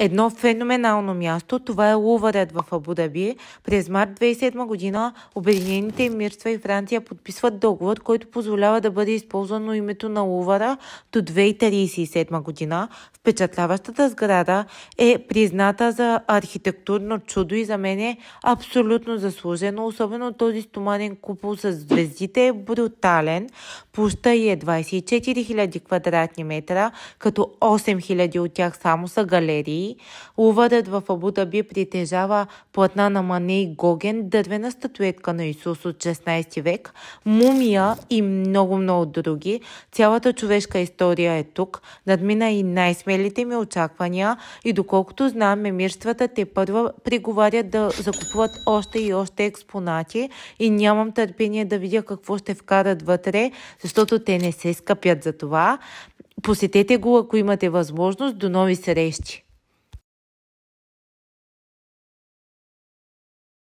едно феноменално място. Това е Лувърът в Абу Даби. През март 2007 година Обединените емирства и Франция подписват договор, който позволява да бъде използвано името на Лувъра до 2037 година. Впечатляващата сграда е призната за архитектурно чудо и за мен е абсолютно заслужено. Особено този стоманен купол с звездите е брутален. Площта е 24 000 квадратни метра, като 8 000 от тях само са галерии. Лувърът в Абу Даби притежава платна на Мане и Гоген, дървена статуетка на Исус от 16 век, мумия и много други. Цялата човешка история е тук. Надмина и най-смелите ми очаквания и доколкото знам, емирствата тепърва преговарят да закупуват още и още експонати и нямам търпение да видя какво ще вкарат вътре, защото те не се скъпят за това. Посетете го, ако имате възможност. До нови срещи!